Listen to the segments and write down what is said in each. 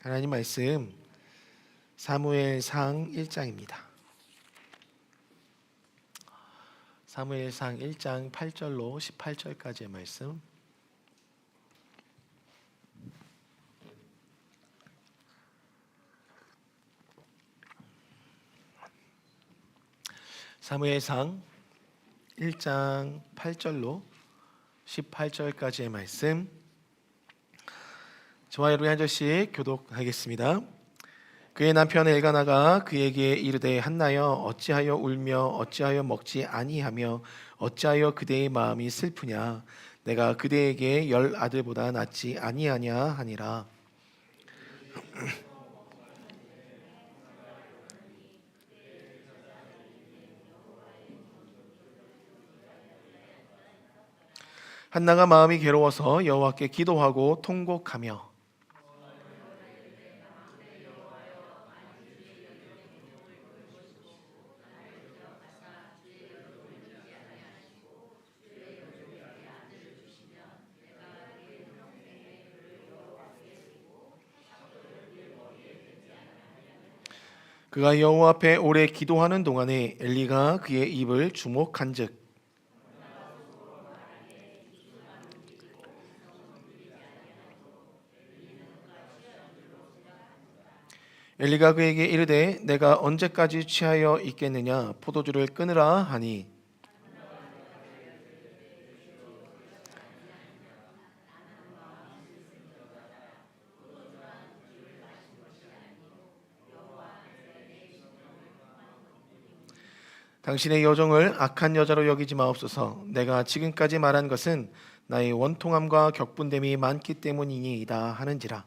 하나님 말씀 사무엘상 1장입니다. 사무엘상 1장 8절로 18절까지의 말씀. 사무엘상 1장 8절로 18절까지의 말씀. 저와 여러분이 한 절씩 교독하겠습니다. 그의 남편 엘가나가 그에게 이르되 한나여 어찌하여 울며 어찌하여 먹지 아니하며 어찌하여 그대의 마음이 슬프냐 내가 그대에게 10 아들보다 낫지 아니하냐 하니라. 한나가 마음이 괴로워서 여호와께 기도하고 통곡하며 그가 여호와 앞에 오래 기도하는 동안에 엘리가 그의 입을 주목한즉 엘리가 그에게 이르되 내가 언제까지 취하여 있겠느냐 포도주를 끊으라 하니 당신의 여종을 악한 여자로 여기지 마옵소서. 내가 지금까지 말한 것은 나의 원통함과 격분됨이 많기 때문이니이다 하는지라.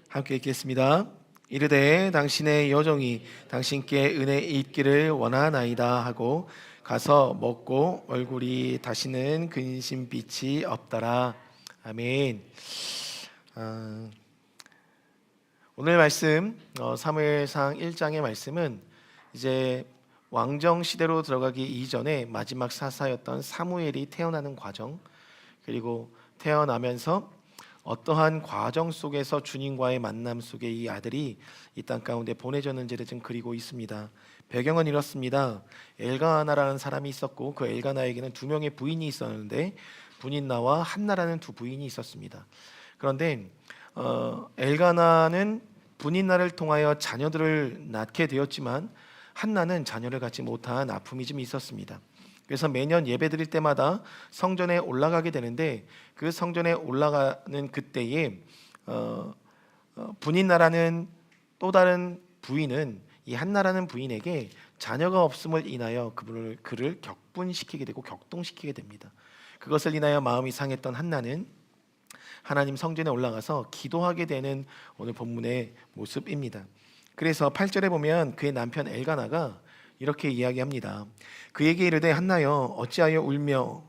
함께 읽겠습니다. 이르되 당신의 여종이 당신께 은혜 있기를 원하나이다 하고 가서 먹고 얼굴이 다시는 근심빛이 없더라. 아멘. 오늘 말씀 사무엘상 1장의 말씀은 이제 왕정 시대로 들어가기 이전에 마지막 사사였던 사무엘이 태어나는 과정, 그리고 태어나면서 어떠한 과정 속에서 주님과의 만남 속에 이 아들이 이 땅 가운데 보내졌는지를 좀 그리고 있습니다. 배경은 이렇습니다. 엘가나라는 사람이 있었고 그 엘가나에게는 2명의 부인이 있었는데 분인나와 한나라는 2 부인이 있었습니다. 그런데 엘가나는 분인나를 통하여 자녀들을 낳게 되었지만 한나는 자녀를 갖지 못한 아픔이 좀 있었습니다. 그래서 매년 예배 드릴 때마다 성전에 올라가게 되는데 그 성전에 올라가는 그때에 분인나라는 또 다른 부인은 이 한나라는 부인에게 자녀가 없음을 인하여 그를 격분시키게 되고 격동시키게 됩니다. 그것을 인하여 마음이 상했던 한나는 하나님 성전에 올라가서 기도하게 되는 오늘 본문의 모습입니다. 그래서 8절에 보면 그의 남편 엘가나가 이렇게 이야기합니다. 그에게 이르되 한나여 어찌하여 울며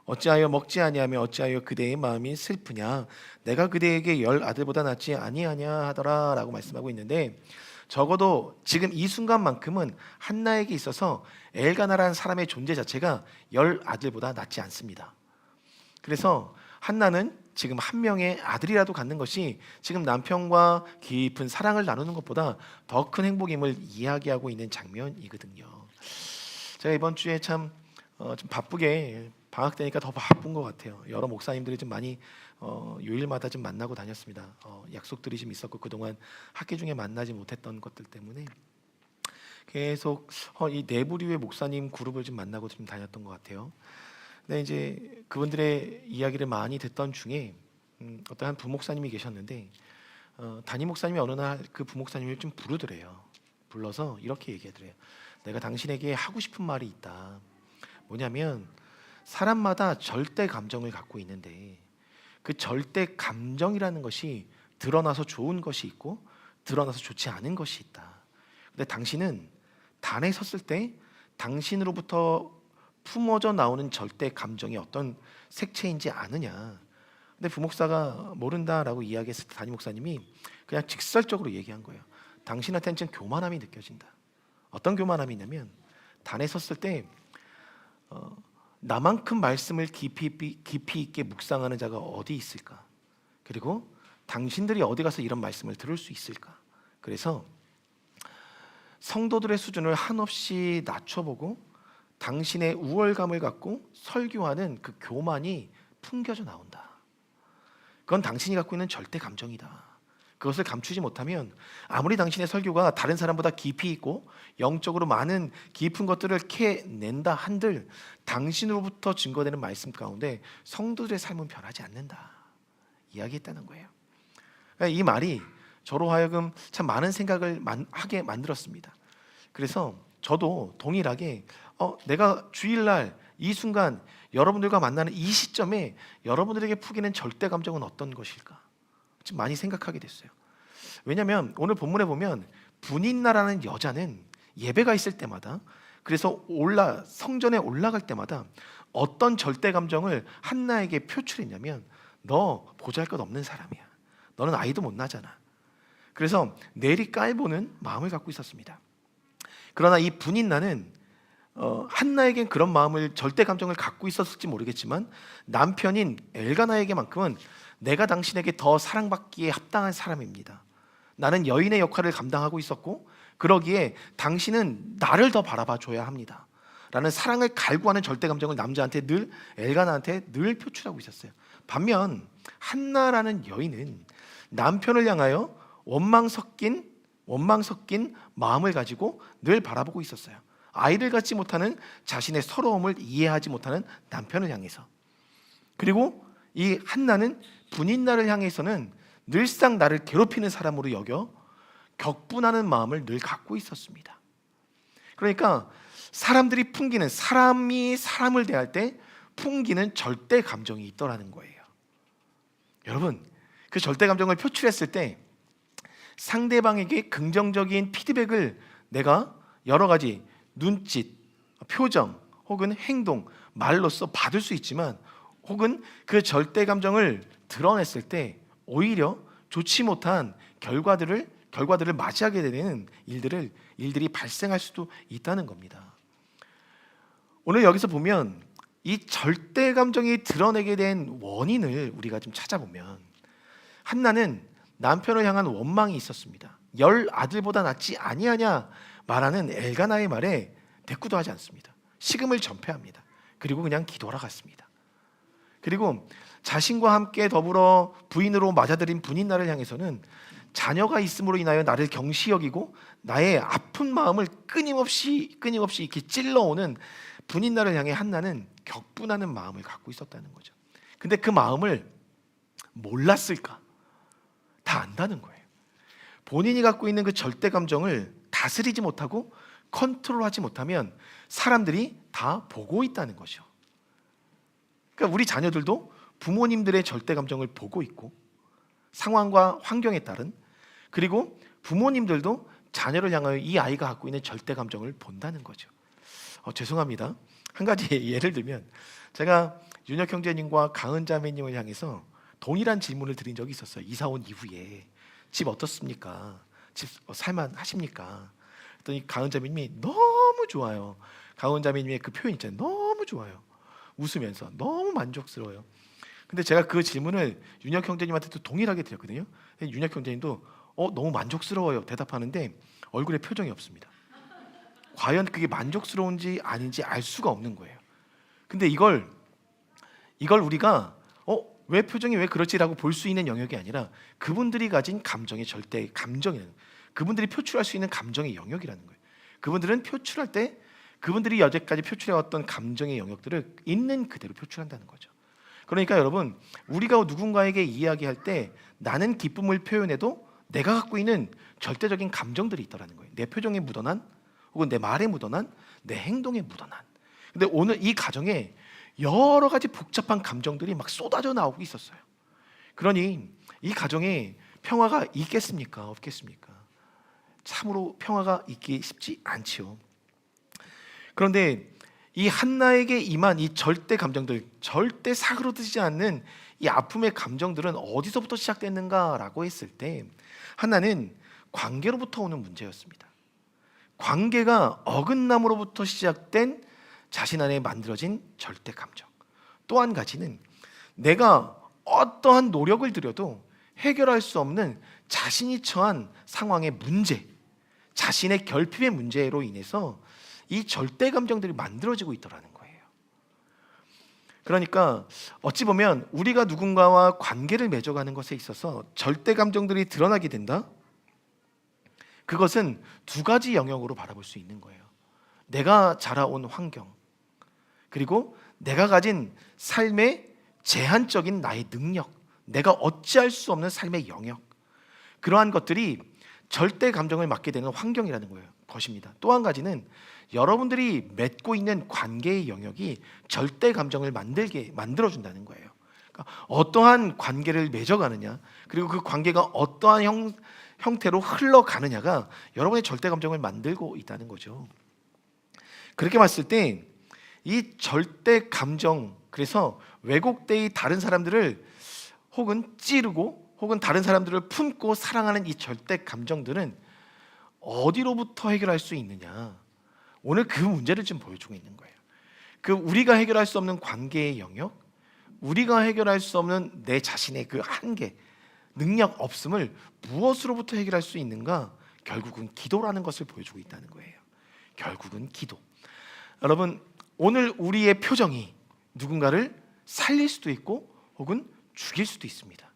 어찌하여 먹지 아니하며 어찌하여 그대의 마음이 슬프냐 내가 그대에게 10 아들보다 낫지 아니하냐 하더라 라고 말씀하고 있는데, 적어도 지금 이 순간만큼은 한나에게 있어서 엘가나라는 사람의 존재 자체가 10 아들보다 낫지 않습니다. 그래서 한나는 지금 한 명의 아들이라도 갖는 것이 지금 남편과 깊은 사랑을 나누는 것보다 더 큰 행복임을 이야기하고 있는 장면이거든요. 제가 이번 주에 좀 바쁘게 방학 때니까 더 바쁜 것 같아요. 여러 목사님들이 좀 많이 요일마다 좀 만나고 다녔습니다. 약속들이 좀 있었고 그동안 학기 중에 만나지 못했던 것들 때문에 계속 이 내부류의 목사님 그룹을 좀 만나고 좀 다녔던 것 같아요. 근데 이제 그분들의 이야기를 많이 듣던 중에 어떤 한 부목사님이 계셨는데 담임 목사님이 어느 날 그 부목사님을 좀 부르더래요. 불러서 이렇게 얘기하더래요. 내가 당신에게 하고 싶은 말이 있다. 뭐냐면 사람마다 절대 감정을 갖고 있는데 그 절대 감정이라는 것이 드러나서 좋은 것이 있고 드러나서 좋지 않은 것이 있다. 근데 당신은 단에 섰을 때 당신으로부터 품어져 나오는 절대 감정이 어떤 색채인지 아느냐. 근데 부목사가 모른다라고 이야기했을 때 담임 목사님이 그냥 직설적으로 얘기한 거예요. 당신한테는 지금 교만함이 느껴진다. 어떤 교만함이 있냐면 단에 섰을 때 나만큼 말씀을 깊이 있게 묵상하는 자가 어디 있을까? 그리고 당신들이 어디 가서 이런 말씀을 들을 수 있을까? 그래서 성도들의 수준을 한없이 낮춰보고 당신의 우월감을 갖고 설교하는 그 교만이 풍겨져 나온다. 그건 당신이 갖고 있는 절대 감정이다. 그것을 감추지 못하면 아무리 당신의 설교가 다른 사람보다 깊이 있고 영적으로 많은 깊은 것들을 캐낸다 한들 당신으로부터 증거되는 말씀 가운데 성도들의 삶은 변하지 않는다 이야기했다는 거예요. 이 말이 저로 하여금 참 많은 생각을 하게 만들었습니다. 그래서 저도 동일하게 내가 주일날 이 순간 여러분들과 만나는 이 시점에 여러분들에게 풍기는 절대 감정은 어떤 것일까? 좀 많이 생각하게 됐어요. 왜냐하면 오늘 본문에 보면 분인나라는 여자는 예배가 있을 때마다, 그래서 성전에 올라갈 때마다 어떤 절대 감정을 한나에게 표출했냐면, 너 보잘것 없는 사람이야. 너는 아이도 못 나잖아. 그래서 내리 깔보는 마음을 갖고 있었습니다. 그러나 이 분인나는 한나에겐 그런 마음을, 절대 감정을 갖고 있었을지 모르겠지만 남편인 엘가나에게만큼은 내가 당신에게 더 사랑받기에 합당한 사람입니다. 나는 여인의 역할을 감당하고 있었고 그러기에 당신은 나를 더 바라봐 줘야 합니다 라는 사랑을 갈구하는 절대 감정을 남자한테 늘, 엘가나한테 늘 표출하고 있었어요. 반면 한나라는 여인은 남편을 향하여 원망 섞인 마음을 가지고 늘 바라보고 있었어요. 아이를 갖지 못하는 자신의 서러움을 이해하지 못하는 남편을 향해서. 그리고 이 한나는 분인나를 향해서는 늘상 나를 괴롭히는 사람으로 여겨 격분하는 마음을 늘 갖고 있었습니다. 그러니까 사람들이 풍기는, 사람이 사람을 대할 때 풍기는 절대 감정이 있더라는 거예요. 여러분, 그 절대 감정을 표출했을 때 상대방에게 긍정적인 피드백을 내가 여러 가지 눈짓, 표정 혹은 행동, 말로써 받을 수 있지만, 혹은 그 절대 감정을 드러냈을 때 오히려 좋지 못한 결과들을 맞이하게 되는 일들이 발생할 수도 있다는 겁니다. 오늘 여기서 보면 이 절대 감정이 드러내게 된 원인을 우리가 좀 찾아보면, 한나는 남편을 향한 원망이 있었습니다. 10 아들보다 낫지 아니하냐 말하는 엘가나의 말에 대꾸도 하지 않습니다. 식음을 전폐합니다. 그리고 그냥 기도하러 갔습니다. 그리고 자신과 함께 더불어 부인으로 맞아들인 분인나를 향해서는 자녀가 있음으로 인하여 나를 경시 여기고 나의 아픈 마음을 끊임없이 이렇게 찔러오는 분인나를 향해 한나는 격분하는 마음을 갖고 있었다는 거죠. 근데 그 마음을 몰랐을까? 다 안다는 거예요. 본인이 갖고 있는 그 절대 감정을 다스리지 못하고 컨트롤하지 못하면 사람들이 다 보고 있다는 거죠. 그러니까 우리 자녀들도 부모님들의 절대 감정을 보고 있고, 상황과 환경에 따른, 그리고 부모님들도 자녀를 향하여 이 아이가 갖고 있는 절대 감정을 본다는 거죠. 죄송합니다. 한 가지 예를 들면, 제가 윤혁 형제님과 가은 자매님을 향해서 동일한 질문을 드린 적이 있었어요. 이사 온 이후에 집 어떻습니까? 집 살만하십니까? 그랬더니 가은 자매님이 너무 좋아요. 가은 자매님의 그 표현 있잖아요. 너무 좋아요. 웃으면서 너무 만족스러워요. 근데 제가 그 질문을 윤혁 형제님한테도 동일하게 드렸거든요. 윤혁 형제님도 너무 만족스러워요 대답하는데 얼굴에 표정이 없습니다. 과연 그게 만족스러운지 아닌지 알 수가 없는 거예요. 근데 이걸 우리가 왜 표정이 왜 그렇지라고 볼 수 있는 영역이 아니라 그분들이 가진 감정의 절대 감정이라는, 그분들이 표출할 수 있는 감정의 영역이라는 거예요. 그분들은 표출할 때 그분들이 여태까지 표출해왔던 감정의 영역들을 있는 그대로 표출한다는 거죠. 그러니까 여러분, 우리가 누군가에게 이야기할 때 나는 기쁨을 표현해도 내가 갖고 있는 절대적인 감정들이 있다는 거예요. 내 표정에 묻어난, 혹은 내 말에 묻어난, 내 행동에 묻어난. 근데 오늘 이 가정에 여러 가지 복잡한 감정들이 막 쏟아져 나오고 있었어요. 그러니 이 가정에 평화가 있겠습니까? 없겠습니까? 참으로 평화가 있기 쉽지 않지요. 그런데 이 한나에게 임한 이 절대 감정들, 절대 사그러들지 않는 이 아픔의 감정들은 어디서부터 시작됐는가라고 했을 때 한나는 관계로부터 오는 문제였습니다. 관계가 어긋남으로부터 시작된 자신 안에 만들어진 절대 감정. 또 한 가지는 내가 어떠한 노력을 들여도 해결할 수 없는 자신이 처한 상황의 문제, 자신의 결핍의 문제로 인해서 이 절대 감정들이 만들어지고 있더라는 거예요. 그러니까 어찌 보면 우리가 누군가와 관계를 맺어가는 것에 있어서 절대 감정들이 드러나게 된다. 그것은 두 가지 영역으로 바라볼 수 있는 거예요. 내가 자라온 환경, 그리고 내가 가진 삶의 제한적인 나의 능력, 내가 어찌할 수 없는 삶의 영역, 그러한 것들이 절대 감정을 맡게 되는 환경이라는 거예요. 것입니다. 또 한 가지는 여러분들이 맺고 있는 관계의 영역이 절대 감정을 만들어준다는 거예요. 그러니까 어떠한 관계를 맺어가느냐, 그리고 그 관계가 어떠한 형태로 흘러가느냐가 여러분의 절대 감정을 만들고 있다는 거죠. 그렇게 봤을 때 이 절대 감정, 그래서 왜곡되이 다른 사람들을 혹은 찌르고 혹은 다른 사람들을 품고 사랑하는 이 절대 감정들은 어디로부터 해결할 수 있느냐, 오늘 그 문제를 좀 보여주고 있는 거예요. 그 우리가 해결할 수 없는 관계의 영역, 우리가 해결할 수 없는 내 자신의 그 한계, 능력 없음을 무엇으로부터 해결할 수 있는가? 결국은 기도라는 것을 보여주고 있다는 거예요. 결국은 기도. 여러분, 오늘 우리의 표정이 누군가를 살릴 수도 있고 혹은 죽일 수도 있습니다.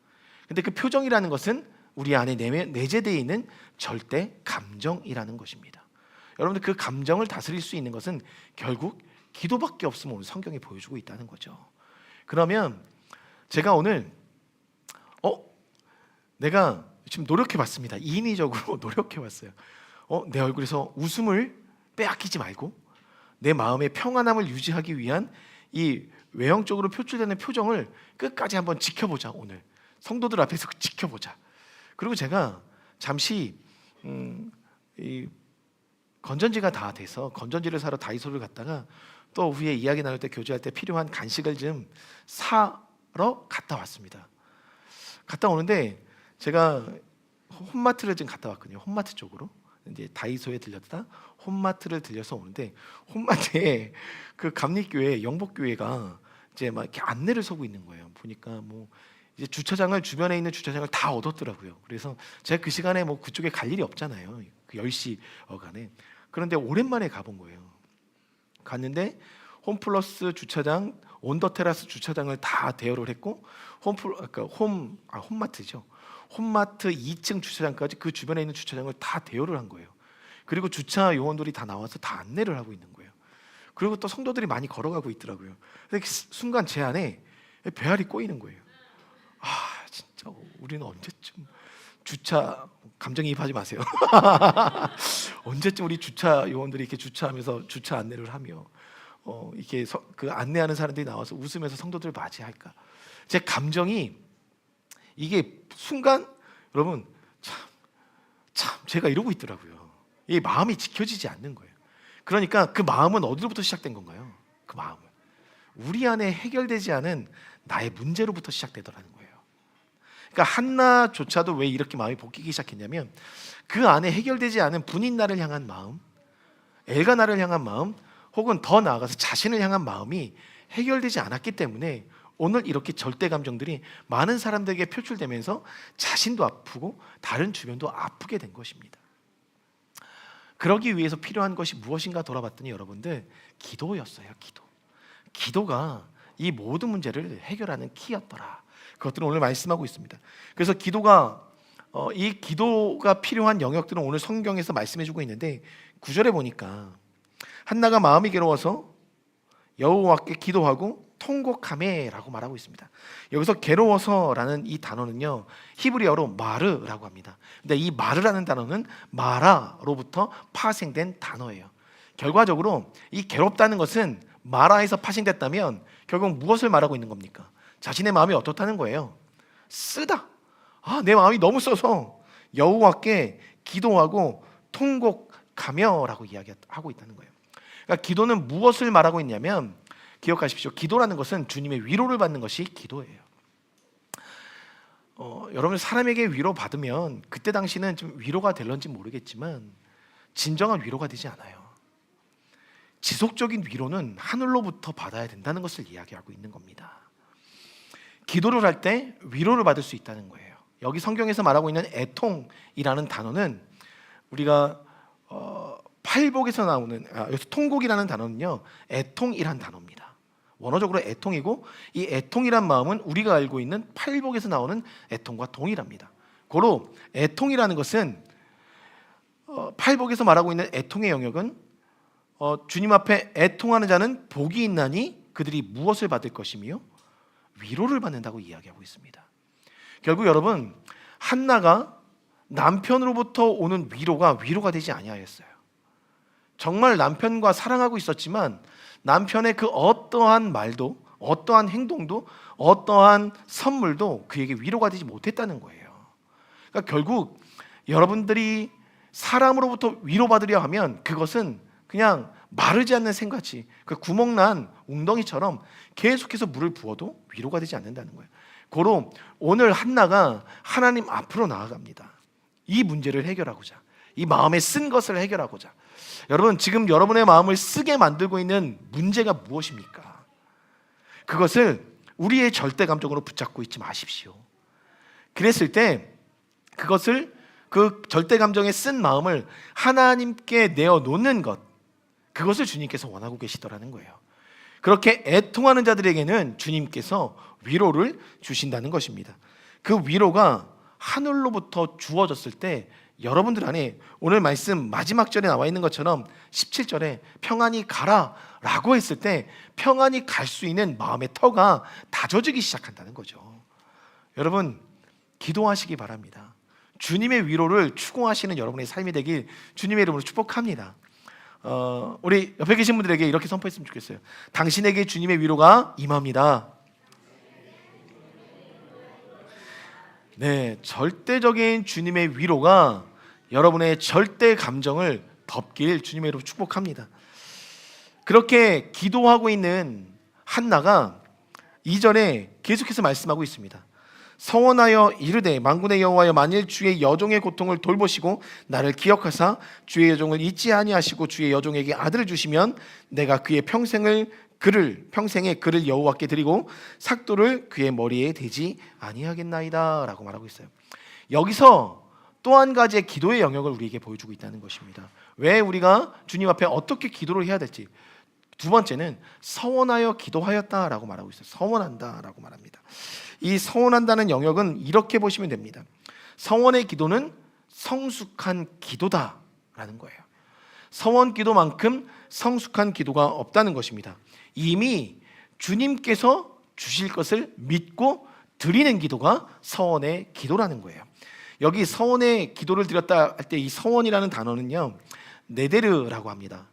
근데 그 표정이라는 것은 우리 안에 내재되어 있는 절대 감정이라는 것입니다. 여러분들, 그 감정을 다스릴 수 있는 것은 결국 기도밖에 없음을 오늘 성경이 보여주고 있다는 거죠. 그러면 제가 오늘 내가 지금 노력해봤습니다. 인위적으로 노력해봤어요. 내 얼굴에서 웃음을 빼앗기지 말고 내 마음의 평안함을 유지하기 위한 이 외형적으로 표출되는 표정을 끝까지 한번 지켜보자. 오늘 성도들 앞에서 지켜보자. 그리고 제가 잠시 이 건전지가 다 돼서 건전지를 사러 다이소를 갔다가 또 후에 이야기 나눌 때 교제할 때 필요한 간식을 좀 사러 갔다 왔습니다. 갔다 오는데 제가 홈마트를 좀 갔다 왔거든요. 홈마트 쪽으로. 이제 다이소에 들렸다 홈마트를 들려서 오는데, 홈마트에 그 감리교회 영복교회가 이제 막 이렇게 안내를 서고 있는 거예요. 보니까 뭐 이제 주차장을, 주변에 있는 주차장을 다 얻었더라고요. 그래서 제가 그 시간에 뭐 그쪽에 갈 일이 없잖아요. 그 10시 어간에. 그런데 오랜만에 가본 거예요. 갔는데 홈플러스 주차장, 온더테라스 주차장을 다 대여를 했고, 홈마트죠. 홈마트 2층 주차장까지 그 주변에 있는 주차장을 다 대여를 한 거예요. 그리고 주차 요원들이 다 나와서 다 안내를 하고 있는 거예요. 그리고 또 성도들이 많이 걸어가고 있더라고요. 근데 순간 제 안에 배알이 꼬이는 거예요. 진짜 우리는 언제쯤 주차, 감정이입하지 마세요. 언제쯤 우리 주차 요원들이 이렇게 주차하면서 주차 안내를 하며 이렇게 그 안내하는 사람들이 나와서 웃으면서 성도들을 맞이할까? 제 감정이 이게 순간, 여러분, 참 제가 이러고 있더라고요. 이 마음이 지켜지지 않는 거예요. 그러니까 그 마음은 어디로부터 시작된 건가요? 그 마음은 우리 안에 해결되지 않은 나의 문제로부터 시작되더라는 거예요. 그러니까 한나조차도 왜 이렇게 마음이 볶이기 시작했냐면, 그 안에 해결되지 않은 분인나를 향한 마음, 엘가나를 향한 마음, 혹은 더 나아가서 자신을 향한 마음이 해결되지 않았기 때문에 오늘 이렇게 절대 감정들이 많은 사람들에게 표출되면서 자신도 아프고 다른 주변도 아프게 된 것입니다. 그러기 위해서 필요한 것이 무엇인가 돌아봤더니 여러분들, 기도였어요. 기도가 이 모든 문제를 해결하는 키였더라. 그것들은 오늘 말씀하고 있습니다. 그래서 이 기도가 필요한 영역들은 오늘 성경에서 말씀해주고 있는데, 9절에 보니까 한나가 마음이 괴로워서 여호와께 기도하고 통곡하매라고 말하고 있습니다. 여기서 괴로워서라는 이 단어는요, 히브리어로 마르라고 합니다. 근데 이 마르라는 단어는 마라로부터 파생된 단어예요. 결과적으로 이 괴롭다는 것은 마라에서 파생됐다면 결국 무엇을 말하고 있는 겁니까? 자신의 마음이 어떻다는 거예요? 쓰다. 내 마음이 너무 써서 여호와께 기도하고 통곡하며라고 이야기하고 있다는 거예요. 그러니까 기도는 무엇을 말하고 있냐면, 기억하십시오. 기도라는 것은 주님의 위로를 받는 것이 기도예요. 여러분, 사람에게 위로 받으면 그때 당시는 좀 위로가 될런지 모르겠지만 진정한 위로가 되지 않아요. 지속적인 위로는 하늘로부터 받아야 된다는 것을 이야기하고 있는 겁니다. 기도를 할 때 위로를 받을 수 있다는 거예요. 여기 성경에서 말하고 있는 애통이라는 단어는 우리가 팔복에서 나오는 여기서 통곡이라는 단어는요, 애통이란 단어입니다. 원어적으로 애통이고, 이 애통이란 마음은 우리가 알고 있는 팔복에서 나오는 애통과 동일합니다. 고로 애통이라는 것은 팔복에서 말하고 있는 애통의 영역은 주님 앞에 애통하는 자는 복이 있나니 그들이 무엇을 받을 것이며 위로를 받는다고 이야기하고 있습니다. 결국 여러분, 한나가 남편으로부터 오는 위로가 되지 아니하였어요. 정말 남편과 사랑하고 있었지만 남편의 그 어떠한 말도, 어떠한 행동도, 어떠한 선물도 그에게 위로가 되지 못했다는 거예요. 그러니까 결국 여러분들이 사람으로부터 위로받으려 하면 그것은 그냥 마르지 않는 샘같이 그 구멍난 웅덩이처럼 계속해서 물을 부어도 위로가 되지 않는다는 거예요. 고로 오늘 한나가 하나님 앞으로 나아갑니다. 이 문제를 해결하고자, 이 마음에 쓴 것을 해결하고자. 여러분, 지금 여러분의 마음을 쓰게 만들고 있는 문제가 무엇입니까? 그것을 우리의 절대 감정으로 붙잡고 있지 마십시오. 그랬을 때 그것을, 그 절대 감정에 쓴 마음을 하나님께 내어놓는 것, 그것을 주님께서 원하고 계시더라는 거예요. 그렇게 애통하는 자들에게는 주님께서 위로를 주신다는 것입니다. 그 위로가 하늘로부터 주어졌을 때 여러분들 안에 오늘 말씀 마지막 절에 나와 있는 것처럼 17절에 평안히 가라 라고 했을 때 평안히 갈 수 있는 마음의 터가 다져지기 시작한다는 거죠. 여러분, 기도하시기 바랍니다. 주님의 위로를 추구하시는 여러분의 삶이 되길 주님의 이름으로 축복합니다. 우리 옆에 계신 분들에게 이렇게 선포했으면 좋겠어요. 당신에게 주님의 위로가 임합니다. 네, 절대적인 주님의 위로가 여러분의 절대 감정을 덮길 주님의 이름으로 축복합니다. 그렇게 기도하고 있는 한나가 2절에 계속해서 말씀하고 있습니다. 서원하여 이르되 만군의 여호와여, 만일 주의 여종의 고통을 돌보시고 나를 기억하사 주의 여종을 잊지 아니하시고 주의 여종에게 아들을 주시면 내가 그의 평생에 그를 여호와께 드리고 삭도를 그의 머리에 대지 아니하겠나이다 라고 말하고 있어요. 여기서 또 한 가지의 기도의 영역을 우리에게 보여주고 있다는 것입니다. 왜 우리가 주님 앞에 어떻게 기도를 해야 될지. 두 번째는 서원하여 기도하였다라고 말하고 있어요. 서원한다라고 말합니다. 이 서원한다는 영역은 이렇게 보시면 됩니다. 서원의 기도는 성숙한 기도다라는 거예요. 서원 기도만큼 성숙한 기도가 없다는 것입니다. 이미 주님께서 주실 것을 믿고 드리는 기도가 서원의 기도라는 거예요. 여기 서원의 기도를 드렸다 할 때 이 서원이라는 단어는요, 네데르라고 합니다.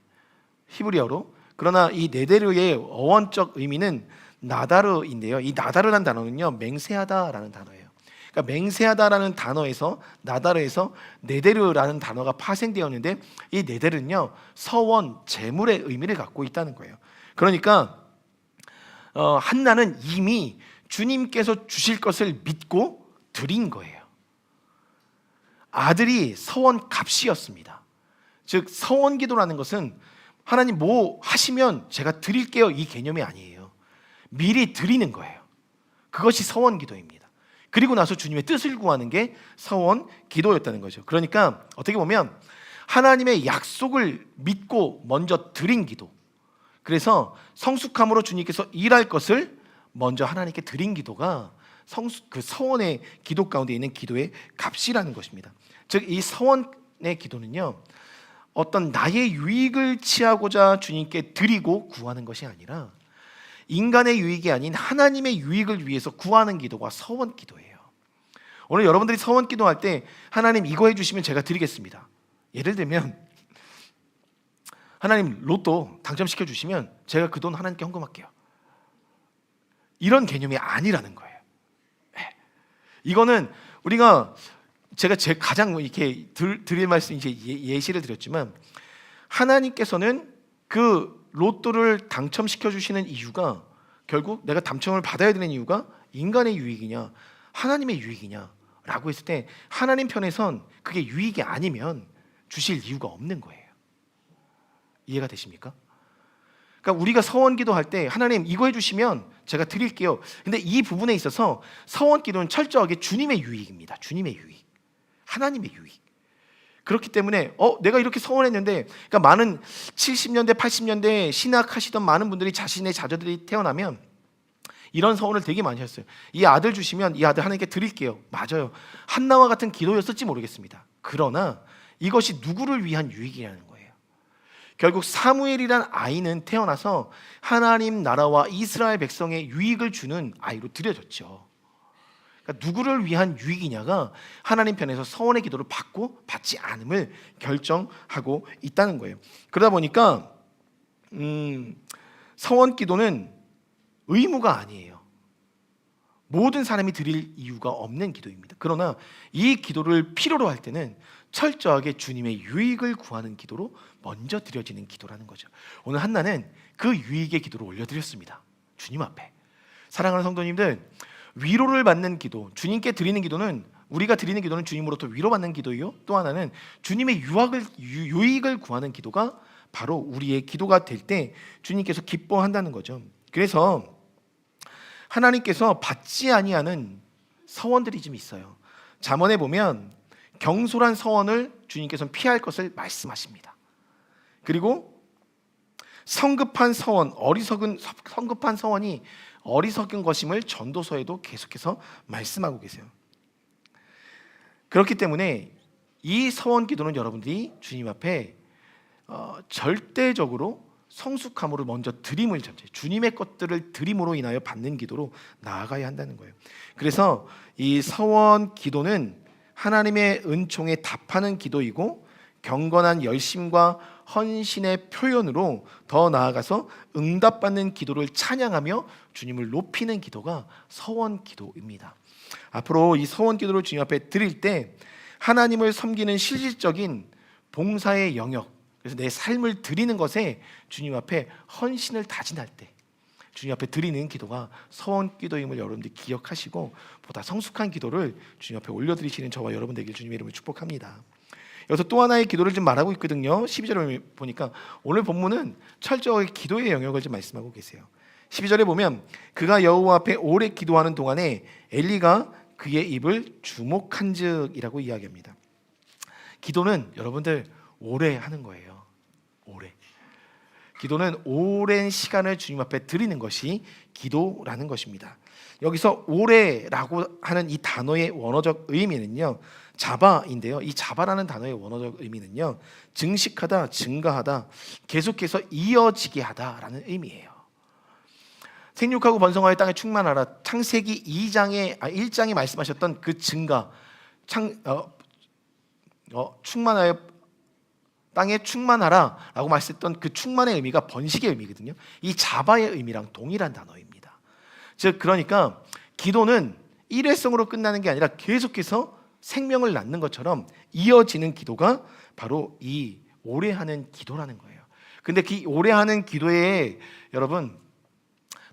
히브리어로. 그러나 이 네데르의 어원적 의미는 나다르인데요. 이 나다르라는 단어는요, 맹세하다라는 단어예요. 그러니까 맹세하다라는 단어에서, 나다르에서 네데르라는 단어가 파생되었는데, 이 네데르는요, 서원, 재물의 의미를 갖고 있다는 거예요. 그러니까 한나는 이미 주님께서 주실 것을 믿고 드린 거예요. 아들이 서원 값이었습니다. 즉 서원 기도라는 것은 하나님 뭐 하시면 제가 드릴게요, 이 개념이 아니에요. 미리 드리는 거예요. 그것이 서원 기도입니다. 그리고 나서 주님의 뜻을 구하는 게 서원 기도였다는 거죠. 그러니까 어떻게 보면 하나님의 약속을 믿고 먼저 드린 기도, 그래서 성숙함으로 주님께서 일할 것을 먼저 하나님께 드린 기도가 그 서원의 기도 가운데 있는 기도의 값이라는 것입니다. 즉 이 서원의 기도는요, 어떤 나의 유익을 취하고자 주님께 드리고 구하는 것이 아니라 인간의 유익이 아닌 하나님의 유익을 위해서 구하는 기도가 서원 기도예요. 오늘 여러분들이 서원 기도할 때 하나님 이거 해주시면 제가 드리겠습니다. 예를 들면 하나님 로또 당첨시켜 주시면 제가 그 돈 하나님께 헌금할게요. 이런 개념이 아니라는 거예요. 이거는 우리가 제가 제 가장 이렇게 드릴 말씀, 이제 예시를 드렸지만 하나님께서는 그 로또를 당첨시켜 주시는 이유가 결국 내가 당첨을 받아야 되는 이유가 인간의 유익이냐 하나님의 유익이냐라고 했을 때 하나님 편에선 그게 유익이 아니면 주실 이유가 없는 거예요. 이해가 되십니까? 그러니까 우리가 서원 기도할 때 하나님 이거 해주시면 제가 드릴게요. 근데 이 부분에 있어서 서원 기도는 철저하게 주님의 유익입니다. 주님의 유익, 하나님의 유익. 그렇기 때문에 내가 이렇게 서원했는데, 그러니까 많은 70년대 80년대 신학하시던 많은 분들이 자신의 자녀들이 태어나면 이런 서원을 되게 많이 하셨어요. 이 아들 주시면 이 아들 하나님께 드릴게요. 맞아요. 한나와 같은 기도였을지 모르겠습니다. 그러나 이것이 누구를 위한 유익이라는 거예요. 결국 사무엘이란 아이는 태어나서 하나님 나라와 이스라엘 백성의 유익을 주는 아이로 드려졌죠. 그러니까 누구를 위한 유익이냐가 하나님 편에서 서원의 기도를 받고 받지 않음을 결정하고 있다는 거예요. 그러다 보니까 서원 기도는 의무가 아니에요. 모든 사람이 드릴 이유가 없는 기도입니다. 그러나 이 기도를 필요로 할 때는 철저하게 주님의 유익을 구하는 기도로 먼저 드려지는 기도라는 거죠. 오늘 한나는 그 유익의 기도를 올려드렸습니다. 주님 앞에. 사랑하는 성도님들, 위로를 받는 기도, 주님께 드리는 기도는, 우리가 드리는 기도는 주님으로부터 위로받는 기도이요, 또 하나는 주님의 유익을 구하는 기도가 바로 우리의 기도가 될 때 주님께서 기뻐한다는 거죠. 그래서 하나님께서 받지 아니하는 서원들이 좀 있어요. 잠언에 보면 경솔한 서원을 주님께서는 피할 것을 말씀하십니다. 그리고 성급한 서원, 성급한 서원이 어리석은 것임을 전도서에도 계속해서 말씀하고 계세요. 그렇기 때문에 이 서원 기도는 여러분들이 주님 앞에 절대적으로 성숙함으로 먼저 드림을 전제, 주님의 것들을 드림으로 인하여 받는 기도로 나아가야 한다는 거예요. 그래서 이 서원 기도는 하나님의 은총에 답하는 기도이고, 경건한 열심과 헌신의 표현으로 더 나아가서 응답받는 기도를 찬양하며 주님을 높이는 기도가 서원 기도입니다. 앞으로 이 서원 기도를 주님 앞에 드릴 때 하나님을 섬기는 실질적인 봉사의 영역, 그래서 내 삶을 드리는 것에 주님 앞에 헌신을 다진할 때 주님 앞에 드리는 기도가 서원 기도임을 여러분들이 기억하시고 보다 성숙한 기도를 주님 앞에 올려드리시는 저와 여러분 되길 주님의 이름으로 축복합니다. 여기서 또 하나의 기도를 좀 말하고 있거든요. 12절에 보니까 오늘 본문은 철저하게 기도의 영역을 좀 말씀하고 계세요. 12절에 보면 그가 여호와 앞에 오래 기도하는 동안에 엘리가 그의 입을 주목한즉이라고 이야기합니다. 기도는 여러분들 오래 하는 거예요. 오래. 기도는 오랜 시간을 주님 앞에 드리는 것이 기도라는 것입니다. 여기서 오래라고 하는 이 단어의 원어적 의미는요, 자바인데요. 이 자바라는 단어의 원어적 의미는요, 증식하다, 증가하다, 계속해서 이어지게 하다라는 의미예요. 생육하고 번성하여 땅에 충만하라, 창세기 1장에 말씀하셨던 그 증가, 충만하여 땅에 충만하라 라고 말씀했던 그 충만의 의미가 번식의 의미거든요. 이 자바의 의미랑 동일한 단어입니다. 즉 그러니까 기도는 일회성으로 끝나는 게 아니라 계속해서 생명을 낳는 것처럼 이어지는 기도가 바로 이 오래 하는 기도라는 거예요. 근데 그 오래 하는 기도에 여러분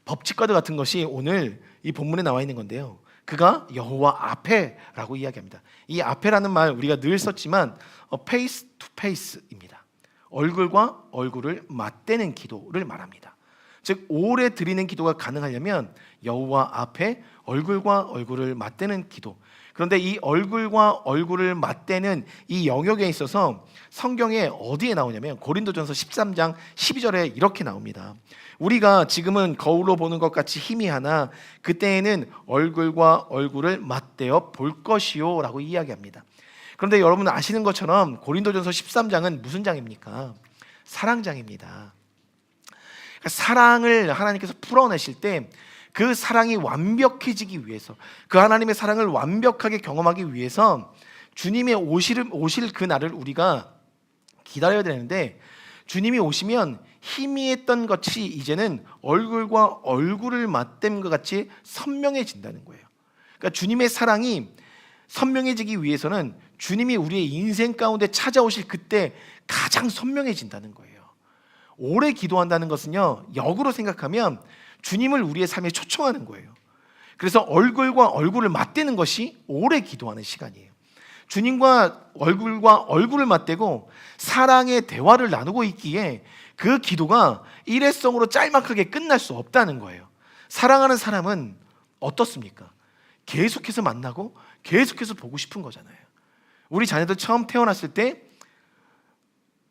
법칙과도 같은 것이 오늘 이 본문에 나와 있는 건데요. 그가 여호와 앞에라고 이야기합니다. 이 앞에라는 말 우리가 늘 썼지만 face to face입니다. 얼굴과 얼굴을 맞대는 기도를 말합니다. 즉 오래 드리는 기도가 가능하려면 여호와 앞에 얼굴과 얼굴을 맞대는 기도. 그런데 이 얼굴과 얼굴을 맞대는 이 영역에 있어서 성경에 어디에 나오냐면 고린도전서 13장 12절에 이렇게 나옵니다. 우리가 지금은 거울로 보는 것 같이 희미하나 그때에는 얼굴과 얼굴을 맞대어 볼 것이요 라고 이야기합니다. 그런데 여러분 아시는 것처럼 고린도전서 13장은 무슨 장입니까? 사랑장입니다. 그러니까 사랑을 하나님께서 풀어내실 때 그 사랑이 완벽해지기 위해서, 그 하나님의 사랑을 완벽하게 경험하기 위해서 주님의 오실 그 날을 우리가 기다려야 되는데, 주님이 오시면 희미했던 것이 이제는 얼굴과 얼굴을 맞댐 것 같이 선명해진다는 거예요. 그러니까 주님의 사랑이 선명해지기 위해서는 주님이 우리의 인생 가운데 찾아오실 그때 가장 선명해진다는 거예요. 오래 기도한다는 것은요, 역으로 생각하면 주님을 우리의 삶에 초청하는 거예요. 그래서 얼굴과 얼굴을 맞대는 것이 오래 기도하는 시간이에요. 주님과 얼굴을 맞대고 사랑의 대화를 나누고 있기에 그 기도가 일회성으로 짤막하게 끝날 수 없다는 거예요. 사랑하는 사람은 어떻습니까? 계속해서 만나고 계속해서 보고 싶은 거잖아요. 우리 자녀들 처음 태어났을 때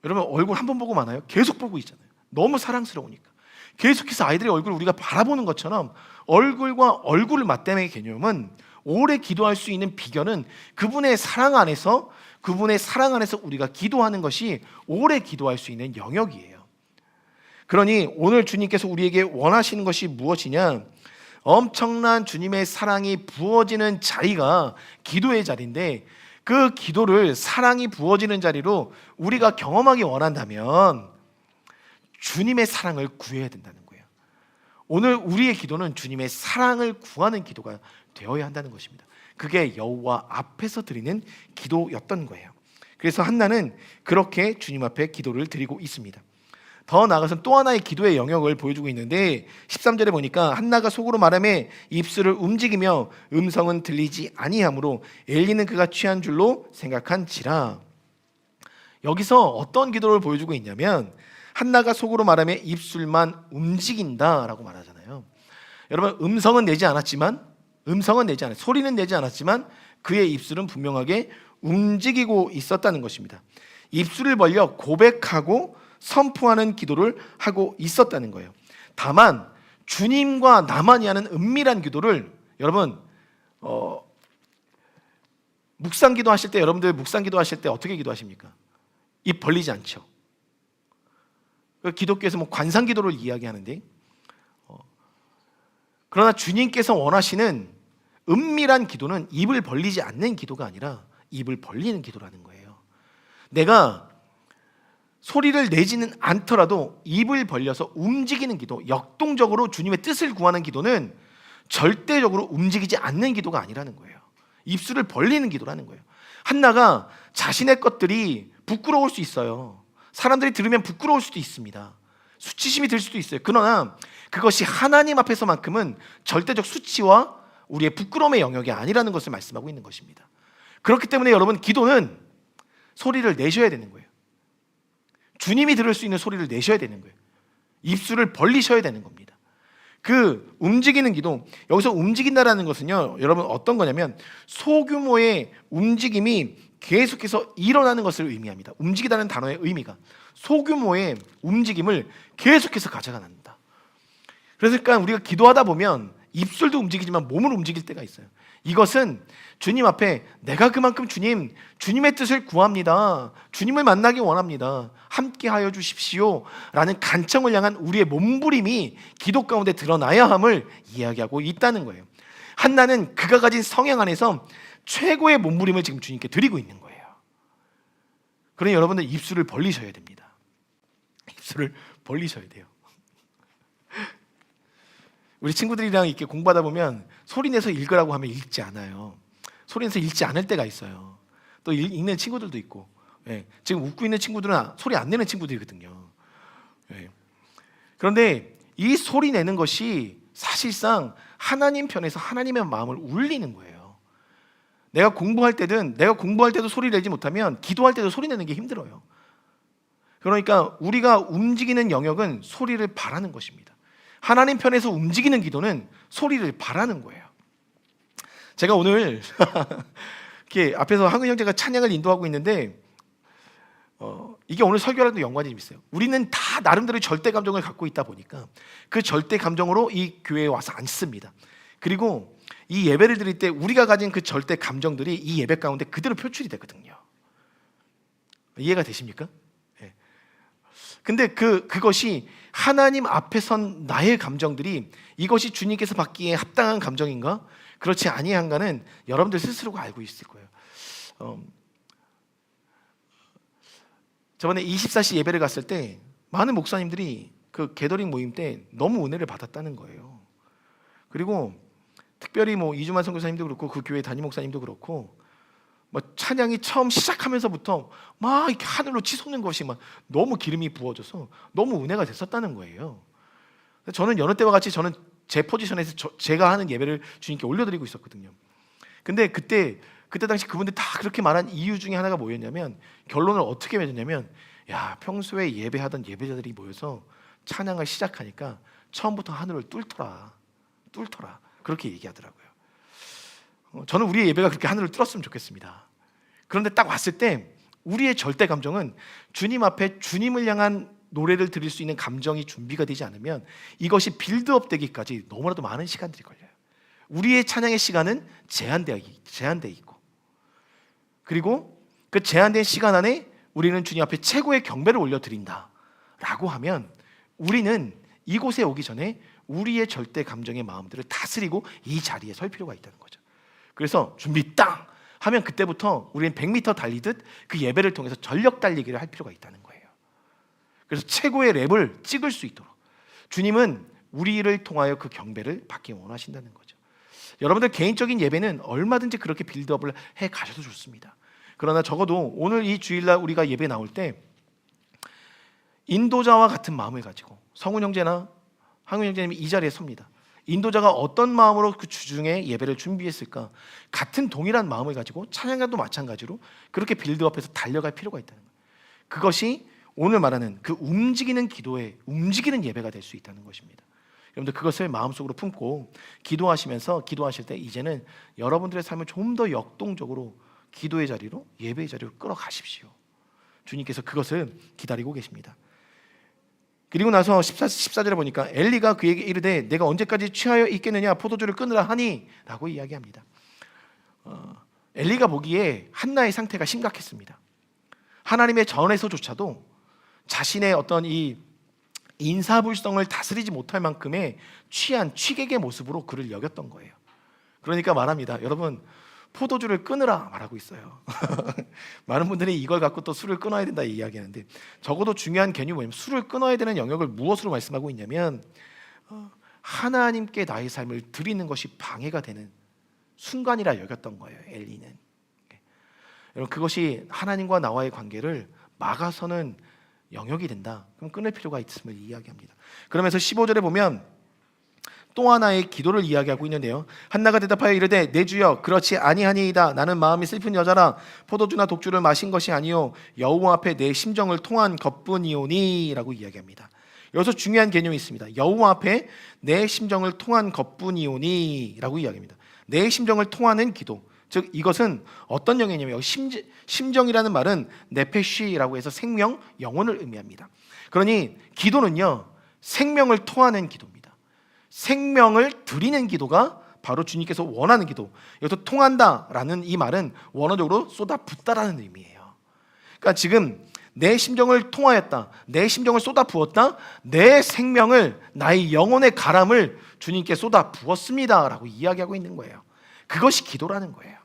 여러분 얼굴 한 번 보고 마나요? 계속 보고 있잖아요. 너무 사랑스러우니까. 계속해서 아이들의 얼굴을 우리가 바라보는 것처럼 얼굴과 얼굴을 맞대는 개념은 오래 기도할 수 있는 비결은 그분의 사랑 안에서 우리가 기도하는 것이 오래 기도할 수 있는 영역이에요. 그러니 오늘 주님께서 우리에게 원하시는 것이 무엇이냐? 엄청난 주님의 사랑이 부어지는 자리가 기도의 자리인데 그 기도를 사랑이 부어지는 자리로 우리가 경험하기 원한다면 주님의 사랑을 구해야 된다는 거예요. 오늘 우리의 기도는 주님의 사랑을 구하는 기도가 되어야 한다는 것입니다. 그게 여호와 앞에서 드리는 기도였던 거예요. 그래서 한나는 그렇게 주님 앞에 기도를 드리고 있습니다. 더 나아가서 또 하나의 기도의 영역을 보여주고 있는데 13절에 보니까 한나가 속으로 말하며 입술을 움직이며 음성은 들리지 아니하므로 엘리는 그가 취한 줄로 생각한지라. 여기서 어떤 기도를 보여주고 있냐면 한나가 속으로 말하며 입술만 움직인다라고 말하잖아요. 여러분 음성은 내지 않았지만 소리는 내지 않았지만 그의 입술은 분명하게 움직이고 있었다는 것입니다. 입술을 벌려 고백하고 선포하는 기도를 하고 있었다는 거예요. 다만 주님과 나만이 하는 은밀한 기도를 여러분 묵상기도 하실 때 여러분들 묵상기도 하실 때 어떻게 기도하십니까? 입 벌리지 않죠. 기독교에서 뭐 관상기도를 이야기하는데 그러나 주님께서 원하시는 은밀한 기도는 입을 벌리지 않는 기도가 아니라 입을 벌리는 기도라는 거예요. 내가 소리를 내지는 않더라도 입을 벌려서 움직이는 기도, 역동적으로 주님의 뜻을 구하는 기도는 절대적으로 움직이지 않는 기도가 아니라는 거예요. 입술을 벌리는 기도라는 거예요. 한나가 자신의 것들이 부끄러울 수 있어요. 사람들이 들으면 부끄러울 수도 있습니다. 수치심이 들 수도 있어요. 그러나 그것이 하나님 앞에서만큼은 절대적 수치와 우리의 부끄러움의 영역이 아니라는 것을 말씀하고 있는 것입니다. 그렇기 때문에 여러분 기도는 소리를 내셔야 되는 거예요. 주님이 들을 수 있는 소리를 내셔야 되는 거예요. 입술을 벌리셔야 되는 겁니다. 그 움직이는 기도, 여기서 움직인다라는 것은요, 여러분 어떤 거냐면 소규모의 움직임이 계속해서 일어나는 것을 의미합니다. 움직이다는 단어의 의미가 소규모의 움직임을 계속해서 가져간다. 그러니까 우리가 기도하다 보면 입술도 움직이지만 몸을 움직일 때가 있어요. 이것은 주님 앞에 내가 그만큼 주님의 뜻을 구합니다. 주님을 만나기 원합니다. 함께 하여 주십시오 라는 간청을 향한 우리의 몸부림이 기도 가운데 드러나야 함을 이야기하고 있다는 거예요. 한나는 그가 가진 성향 안에서 최고의 몸부림을 지금 주님께 드리고 있는 거예요. 그러니 여러분들 입술을 벌리셔야 됩니다. 입술을 벌리셔야 돼요. 우리 친구들이랑 이렇게 공부하다 보면 소리 내서 읽으라고 하면 읽지 않아요. 소리 내서 읽지 않을 때가 있어요. 또 읽는 친구들도 있고, 예. 지금 웃고 있는 친구들은 소리 안 내는 친구들이거든요. 예. 그런데 이 소리 내는 것이 사실상 하나님 편에서 하나님의 마음을 울리는 거예요. 내가 공부할 때도 소리 내지 못하면 기도할 때도 소리 내는 게 힘들어요. 그러니까 우리가 움직이는 영역은 소리를 바라는 것입니다. 하나님 편에서 움직이는 기도는 소리를 바라는 거예요. 제가 오늘 이렇게 앞에서 한근 형제가 찬양을 인도하고 있는데 이게 오늘 설교랑도 연관이 있어요. 우리는 다 나름대로 절대 감정을 갖고 있다 보니까 그 절대 감정으로 이 교회에 와서 앉습니다. 그리고 이 예배를 드릴 때 우리가 가진 그 절대 감정들이 이 예배 가운데 그대로 표출이 되거든요. 이해가 되십니까? 네. 근데 그것이 하나님 앞에 선 나의 감정들이 이것이 주님께서 받기에 합당한 감정인가? 그렇지 아니한가는 여러분들 스스로가 알고 있을 거예요. 저번에 24시 예배를 갔을 때 많은 목사님들이 그 게더링 모임 때 너무 은혜를 받았다는 거예요. 그리고 특별히 뭐 이주만 선교사님도 그렇고 그 교회 담임 목사님도 그렇고 뭐 찬양이 처음 시작하면서부터 막 이렇게 하늘로 치솟는 것이 막 너무 기름이 부어져서 너무 은혜가 됐었다는 거예요. 저는 여느 때와 같이 저는 제 포지션에서 제가 하는 예배를 주님께 올려드리고 있었거든요. 근데 그때 당시 그분들 다 그렇게 말한 이유 중에 하나가 뭐였냐면 결론을 어떻게 맺었냐면 야, 평소에 예배하던 예배자들이 모여서 찬양을 시작하니까 처음부터 하늘을 뚫더라. 그렇게 얘기하더라고요. 저는 우리의 예배가 그렇게 하늘을 뚫었으면 좋겠습니다. 그런데 딱 왔을 때 우리의 절대 감정은 주님 앞에 주님을 향한 노래를 드릴 수 있는 감정이 준비가 되지 않으면 이것이 빌드업 되기까지 너무나도 많은 시간들이 걸려요. 우리의 찬양의 시간은 제한되어 있고, 그리고 그 제한된 시간 안에 우리는 주님 앞에 최고의 경배를 올려드린다 라고 하면 우리는 이곳에 오기 전에 우리의 절대 감정의 마음들을 다스리고 이 자리에 설 필요가 있다는 거죠. 그래서 준비 땅 하면 그때부터 우리는 100m 달리듯 그 예배를 통해서 전력 달리기를 할 필요가 있다는 거예요. 그래서 최고의 랩을 찍을 수 있도록 주님은 우리를 통하여 그 경배를 받기 원하신다는 거죠. 여러분들 개인적인 예배는 얼마든지 그렇게 빌드업을 해 가셔도 좋습니다. 그러나 적어도 오늘 이 주일날 우리가 예배 나올 때 인도자와 같은 마음을 가지고 성훈 형제나 항윤 형제님이 이 자리에 섭니다. 인도자가 어떤 마음으로 그 주중에 예배를 준비했을까? 같은 동일한 마음을 가지고 찬양가도 마찬가지로 그렇게 빌드업해서 달려갈 필요가 있다는 거예요. 그것이 오늘 말하는 그 움직이는 기도에 움직이는 예배가 될 수 있다는 것입니다. 여러분들 그것을 마음속으로 품고 기도하실 때 이제는 여러분들의 삶을 좀 더 역동적으로 기도의 자리로 예배의 자리로 끌어가십시오. 주님께서 그것을 기다리고 계십니다. 그리고 나서 14절에 보니까 엘리가 그에게 이르되 내가 언제까지 취하여 있겠느냐 포도주를 끊으라 하니 라고 이야기합니다. 엘리가 보기에 한나의 상태가 심각했습니다. 하나님의 전에서조차도 자신의 어떤 이 인사불성을 다스리지 못할 만큼의 취한 취객의 모습으로 그를 여겼던 거예요. 그러니까 말합니다. 여러분 포도주를 끊으라 말하고 있어요. 많은 분들이 이걸 갖고 또 술을 끊어야 된다 이야기하는데 적어도 중요한 개념이 뭐냐면 술을 끊어야 되는 영역을 무엇으로 말씀하고 있냐면 하나님께 나의 삶을 드리는 것이 방해가 되는 순간이라 여겼던 거예요. 엘리는. 여러분 그것이 하나님과 나와의 관계를 막아서는 영역이 된다. 그럼 끊을 필요가 있음을 이야기합니다. 그러면서 15절에 보면 또 하나의 기도를 이야기하고 있는데요. 한나가 대답하여 이르되 내 주여 그렇지 아니하니이다. 나는 마음이 슬픈 여자라 포도주나 독주를 마신 것이 아니요 여호와 앞에 내 심정을 통한 것뿐이오니 라고 이야기합니다. 여기서 중요한 개념이 있습니다. 여호와 앞에 내 심정을 통한 것뿐이오니 라고 이야기합니다. 내 심정을 통하는 기도, 즉 이것은 어떤 영역이냐면 심정이라는 말은 네페쉬라고 해서 생명, 영혼을 의미합니다. 그러니 기도는요 생명을 통하는 기도입니다. 생명을 드리는 기도가 바로 주님께서 원하는 기도. 여기서 통한다라는 이 말은 원어적으로 쏟아붓다라는 의미예요. 그러니까 지금 내 심정을 통하였다, 내 심정을 쏟아부었다, 내 생명을 나의 영혼의 가람을 주님께 쏟아부었습니다라고 이야기하고 있는 거예요. 그것이 기도라는 거예요.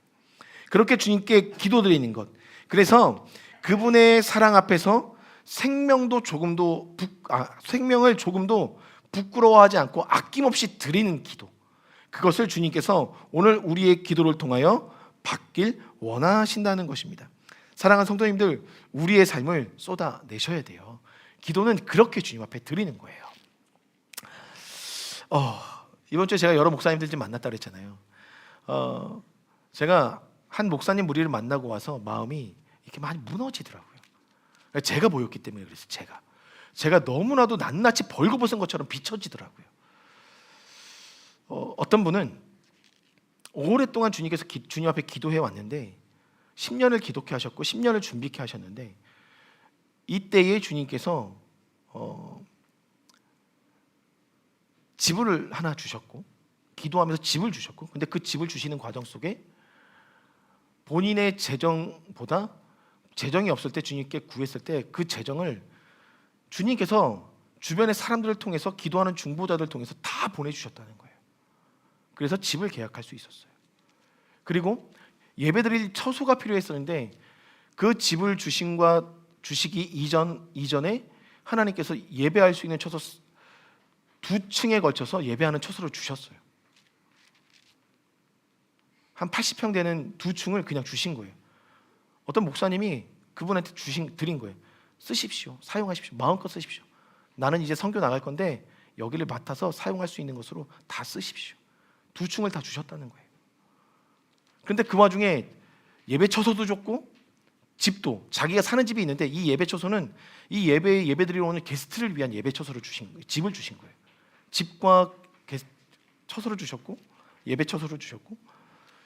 그렇게 주님께 기도드리는 것. 그래서 그분의 사랑 앞에서 생명을 조금도 부끄러워하지 않고 아낌없이 드리는 기도. 그것을 주님께서 오늘 우리의 기도를 통하여 받길 원하신다는 것입니다. 사랑하는 성도님들, 우리의 삶을 쏟아내셔야 돼요. 기도는 그렇게 주님 앞에 드리는 거예요. 이번 주에 제가 여러 목사님들 좀 만났다 그랬잖아요. 제가 한 목사님 무리를 만나고 와서 마음이 이렇게 많이 무너지더라고요. 제가 보였기 때문에 그랬어요. 제가 너무나도 낱낱이 벌거벗은 것처럼 비춰지더라고요. 어떤 분은 오랫동안 주님 앞에 기도해 왔는데 10년을 기독해 하셨고 10년을 준비케 하셨는데 이때에 주님께서 집을 하나 주셨고 기도하면서 집을 주셨고 근데 그 집을 주시는 과정 속에 본인의 재정보다 재정이 없을 때 주님께 구했을 때 그 재정을 주님께서 주변의 사람들을 통해서 기도하는 중보자들을 통해서 다 보내주셨다는 거예요. 그래서 집을 계약할 수 있었어요. 그리고 예배드릴 처소가 필요했었는데 그 집을 주시기 이전에 하나님께서 예배할 수 있는 처소 2층에 걸쳐서 예배하는 처소를 주셨어요. 한 80평 되는 2층을 그냥 주신 거예요. 어떤 목사님이 그분한테 드린 거예요. 쓰십시오. 사용하십시오. 마음껏 쓰십시오. 나는 이제 선교 나갈 건데 여기를 맡아서 사용할 수 있는 것으로 다 쓰십시오. 2층을 다 주셨다는 거예요. 그런데 그 와중에 예배 처소도 줬고 집도 자기가 사는 집이 있는데 이 예배 처소는 이 예배드리러 오는 게스트를 위한 예배 처소를 주신 거예요. 집을 주신 거예요. 집과 처소를 주셨고 예배 처소를 주셨고,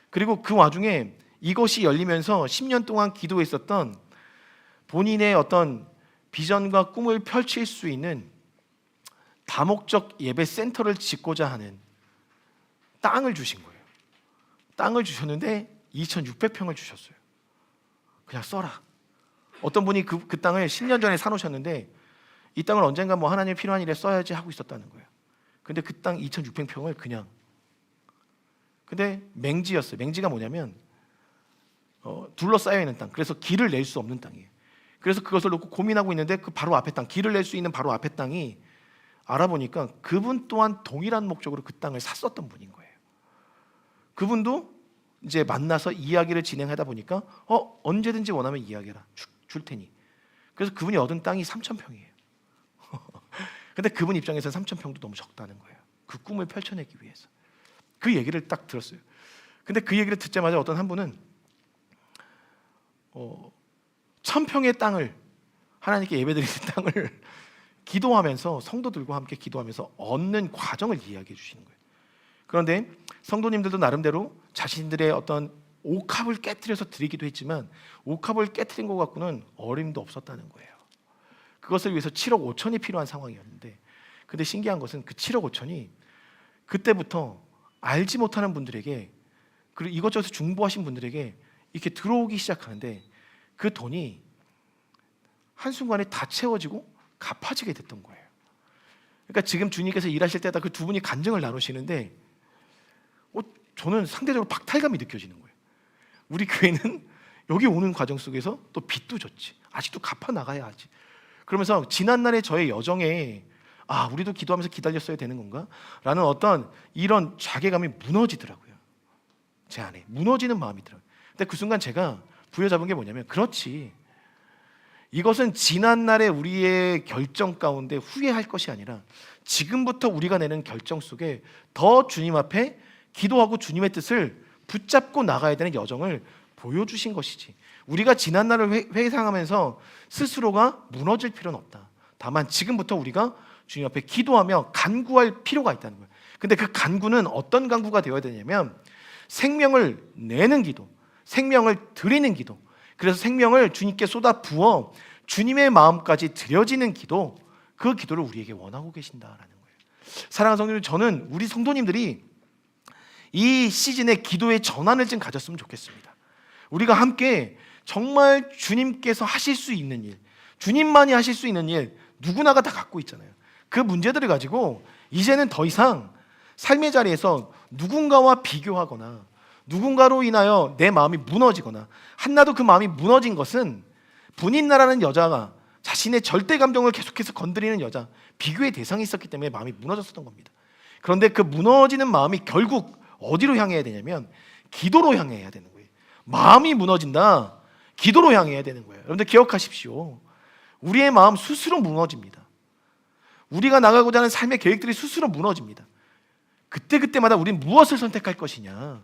그리고 그 와중에 이것이 열리면서 10년 동안 기도했었던 본인의 어떤 비전과 꿈을 펼칠 수 있는 다목적 예배 센터를 짓고자 하는 땅을 주신 거예요. 땅을 주셨는데 2,600평을 주셨어요. 그냥 써라. 어떤 분이 그 땅을 10년 전에 사놓으셨는데 이 땅을 언젠가 뭐 하나님 필요한 일에 써야지 하고 있었다는 거예요. 근데 그 땅 2,600평을 그냥, 근데 맹지였어요. 맹지가 뭐냐면 둘러싸여 있는 땅. 그래서 길을 낼 수 없는 땅이에요. 그래서 그것을 놓고 고민하고 있는데 그 바로 앞에 땅, 길을 낼 수 있는 바로 앞에 땅이 알아보니까 그분 또한 동일한 목적으로 그 땅을 샀었던 분인 거예요. 그분도 이제 만나서 이야기를 진행하다 보니까 언제든지 원하면 이야기해라, 줄 테니. 그래서 그분이 얻은 땅이 3,000평이에요. 근데 그분 입장에서는 3,000평도 너무 적다는 거예요. 그 꿈을 펼쳐내기 위해서. 그 얘기를 딱 들었어요. 근데 그 얘기를 듣자마자 어떤 한 분은 1,000평의 땅을, 하나님께 예배드리는 땅을 기도하면서, 성도들과 함께 기도하면서 얻는 과정을 이야기해 주시는 거예요. 그런데 성도님들도 나름대로 자신들의 어떤 옥합을 깨트려서 드리기도 했지만 옥합을 깨트린 것 갖고는 어림도 없었다는 거예요. 그것을 위해서 7억 5천이 필요한 상황이었는데, 근데 신기한 것은 그 7억 5천이 그때부터 알지 못하는 분들에게, 그리고 이것저것 중보하신 분들에게 이렇게 들어오기 시작하는데 그 돈이 한순간에 다 채워지고 갚아지게 됐던 거예요. 그러니까 지금 주님께서 일하실 때다 그 두 분이 간증을 나누시는데 저는 상대적으로 박탈감이 느껴지는 거예요. 우리 교회는 여기 오는 과정 속에서 또 빚도 졌지, 아직도 갚아 나가야 하지. 그러면서 지난날의 저의 여정에 우리도 기도하면서 기다렸어야 되는 건가? 라는 어떤 이런 자괴감이 무너지더라고요. 제 안에 무너지는 마음이 들어요. 근데 그 순간 제가 부여잡은 게 뭐냐면, 그렇지, 이것은 지난날의 우리의 결정 가운데 후회할 것이 아니라 지금부터 우리가 내는 결정 속에 더 주님 앞에 기도하고 주님의 뜻을 붙잡고 나가야 되는 여정을 보여주신 것이지, 우리가 지난날을 회상하면서 스스로가 무너질 필요는 없다. 다만 지금부터 우리가 주님 앞에 기도하며 간구할 필요가 있다는 거예요. 근데 그 간구는 어떤 간구가 되어야 되냐면 생명을 내는 기도, 생명을 드리는 기도, 그래서 생명을 주님께 쏟아 부어 주님의 마음까지 드려지는 기도, 그 기도를 우리에게 원하고 계신다라는 거예요. 사랑하는 성도님, 저는 우리 성도님들이 이 시즌에 기도의 전환을 좀 가졌으면 좋겠습니다. 우리가 함께 정말 주님께서 하실 수 있는 일, 주님만이 하실 수 있는 일, 누구나가 다 갖고 있잖아요. 그 문제들을 가지고 이제는 더 이상 삶의 자리에서 누군가와 비교하거나 누군가로 인하여 내 마음이 무너지거나, 한나도 그 마음이 무너진 것은 분인나라는 여자가 자신의 절대 감정을 계속해서 건드리는 여자, 비교의 대상이 있었기 때문에 마음이 무너졌었던 겁니다. 그런데 그 무너지는 마음이 결국 어디로 향해야 되냐면 기도로 향해야 되는 거예요. 마음이 무너진다, 기도로 향해야 되는 거예요. 여러분들 기억하십시오. 우리의 마음 스스로 무너집니다. 우리가 나가고자 하는 삶의 계획들이 스스로 무너집니다. 그때그때마다 우리는 무엇을 선택할 것이냐,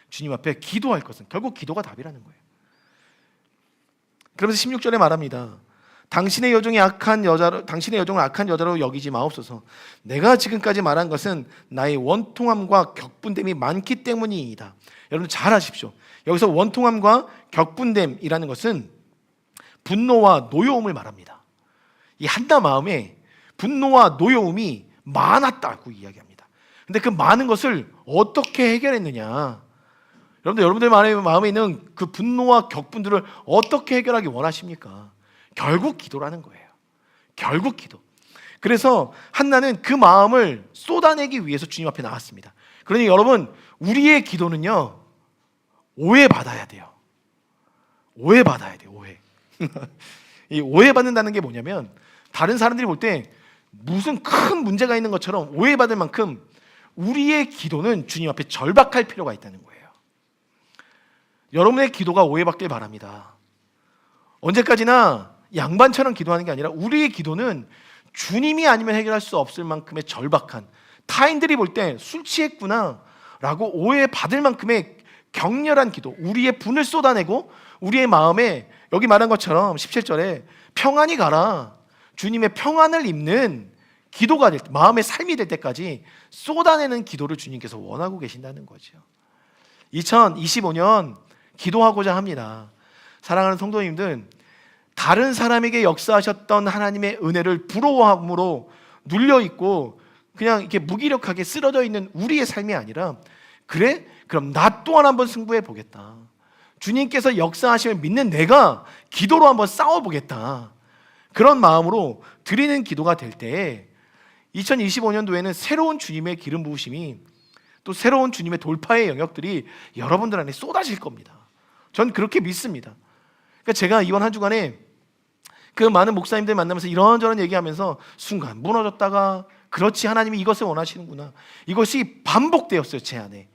주님 앞에 기도할 것은 결국 기도가 답이라는 거예요. 그러면서 16절에 말합니다. 당신의 여종을 악한 여자로 여기지 마옵소서. 내가 지금까지 말한 것은 나의 원통함과 격분됨이 많기 때문이다. 여러분 잘 아십시오. 여기서 원통함과 격분됨이라는 것은 분노와 노여움을 말합니다. 이 한나 마음에 분노와 노여움이 많았다고 이야기합니다. 근데 그 많은 것을 어떻게 해결했느냐? 여러분들 마음에 있는 그 분노와 격분들을 어떻게 해결하기 원하십니까? 결국 기도라는 거예요. 결국 기도. 그래서 한나는 그 마음을 쏟아내기 위해서 주님 앞에 나왔습니다. 그러니 여러분, 우리의 기도는요, 오해받아야 돼요. 오해받아야 돼요. 오해. 이 오해받는다는 게 뭐냐면, 다른 사람들이 볼 때 무슨 큰 문제가 있는 것처럼 오해받을 만큼 우리의 기도는 주님 앞에 절박할 필요가 있다는 거예요. 여러분의 기도가 오해받길 바랍니다. 언제까지나 양반처럼 기도하는 게 아니라 우리의 기도는 주님이 아니면 해결할 수 없을 만큼의 절박한, 타인들이 볼 때 술 취했구나 라고 오해받을 만큼의 격렬한 기도, 우리의 분을 쏟아내고 우리의 마음에 여기 말한 것처럼 17절에 평안히 가라, 주님의 평안을 입는 기도가 될 때, 마음의 삶이 될 때까지 쏟아내는 기도를 주님께서 원하고 계신다는 거죠. 2025년 기도하고자 합니다. 사랑하는 성도님들, 다른 사람에게 역사하셨던 하나님의 은혜를 부러워함으로 눌려있고 그냥 이렇게 무기력하게 쓰러져 있는 우리의 삶이 아니라, 그래? 그럼 나 또한 한번 승부해 보겠다. 주님께서 역사하심을 믿는 내가 기도로 한번 싸워보겠다. 그런 마음으로 드리는 기도가 될 때 2025년도에는 새로운 주님의 기름 부으심이, 또 새로운 주님의 돌파의 영역들이 여러분들 안에 쏟아질 겁니다. 전 그렇게 믿습니다. 그러니까 제가 이번 한 주간에 그 많은 목사님들 만나면서 이런저런 얘기하면서 순간 무너졌다가, 그렇지, 하나님이 이것을 원하시는구나, 이것이 반복되었어요, 제 안에.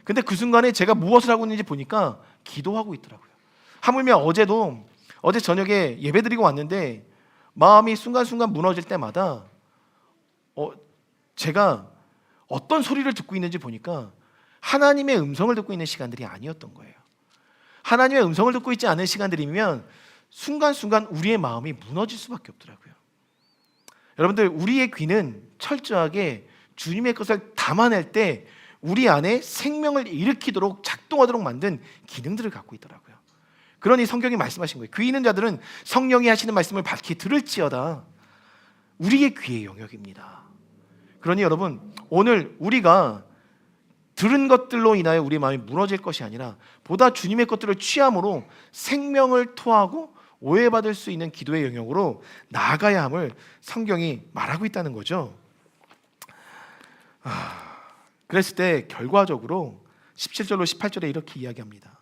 근데 그 순간에 제가 무엇을 하고 있는지 보니까 기도하고 있더라고요. 하물며 어제 저녁에 예배드리고 왔는데 마음이 순간순간 무너질 때마다 제가 어떤 소리를 듣고 있는지 보니까 하나님의 음성을 듣고 있는 시간들이 아니었던 거예요. 하나님의 음성을 듣고 있지 않은 시간들이면 순간순간 우리의 마음이 무너질 수밖에 없더라고요. 여러분들, 우리의 귀는 철저하게 주님의 것을 담아낼 때 우리 안에 생명을 일으키도록 작동하도록 만든 기능들을 갖고 있더라고요. 그러니 성경이 말씀하신 거예요. 귀 있는 자들은 성령이 하시는 말씀을 밝히 들을지어다. 우리의 귀의 영역입니다. 그러니 여러분, 오늘 우리가 들은 것들로 인하여 우리의 마음이 무너질 것이 아니라 보다 주님의 것들을 취함으로 생명을 토하고 오해받을 수 있는 기도의 영역으로 나아가야 함을 성경이 말하고 있다는 거죠. 그랬을 때 결과적으로 17절로 18절에 이렇게 이야기합니다.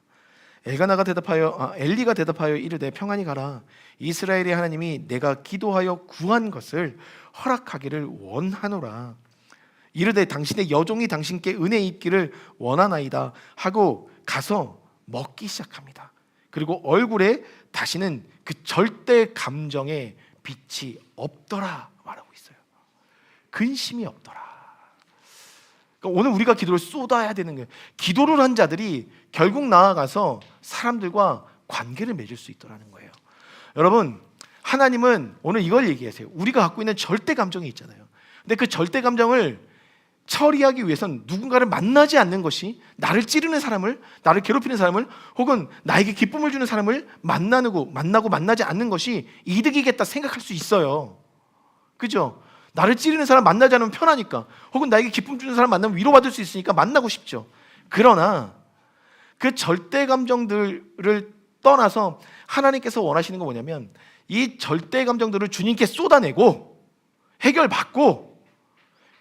엘리가 대답하여 이르되 평안히 가라, 이스라엘의 하나님이 내가 기도하여 구한 것을 허락하기를 원하노라. 이르되 당신의 여종이 당신께 은혜 있기를 원하나이다 하고 가서 먹기 시작합니다. 그리고 얼굴에 다시는 그 절대 감정의 빛이 없더라 말하고 있어요. 근심이 없더라. 그러니까 오늘 우리가 기도를 쏟아야 되는 거예요. 기도를 한 자들이 결국 나아가서 사람들과 관계를 맺을 수 있더라는 거예요. 여러분, 하나님은 오늘 이걸 얘기하세요. 우리가 갖고 있는 절대 감정이 있잖아요. 근데 그 절대 감정을 처리하기 위해서는 누군가를 만나지 않는 것이, 나를 찌르는 사람을, 나를 괴롭히는 사람을, 혹은 나에게 기쁨을 주는 사람을 만나고 만나지 않는 것이 이득이겠다 생각할 수 있어요. 그죠? 나를 찌르는 사람 만나지 않으면 편하니까, 혹은 나에게 기쁨 주는 사람 만나면 위로받을 수 있으니까 만나고 싶죠. 그러나 그 절대 감정들을 떠나서 하나님께서 원하시는 건 뭐냐면, 이 절대 감정들을 주님께 쏟아내고 해결받고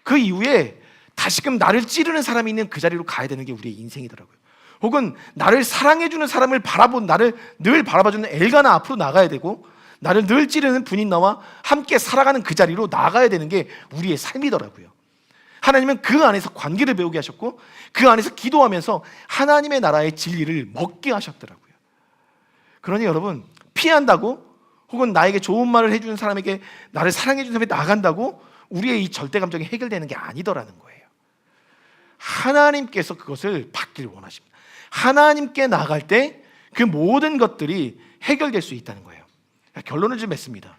그 이후에 다시금 나를 찌르는 사람이 있는 그 자리로 가야 되는 게 우리의 인생이더라고요. 혹은 나를 사랑해주는 사람을 나를 늘 바라봐주는 엘가나 앞으로 나가야 되고, 나를 늘 찌르는 분인 나와 함께 살아가는 그 자리로 나가야 되는 게 우리의 삶이더라고요. 하나님은 그 안에서 관계를 배우게 하셨고, 그 안에서 기도하면서 하나님의 나라의 진리를 먹게 하셨더라고요. 그러니 여러분, 피한다고, 혹은 나에게 좋은 말을 해주는 사람에게, 나를 사랑해주는 사람에게 나간다고 우리의 이 절대 감정이 해결되는 게 아니더라는 거예요. 하나님께서 그것을 받기를 원하십니다. 하나님께 나갈 때 그 모든 것들이 해결될 수 있다는 거예요. 결론을 좀 맺습니다.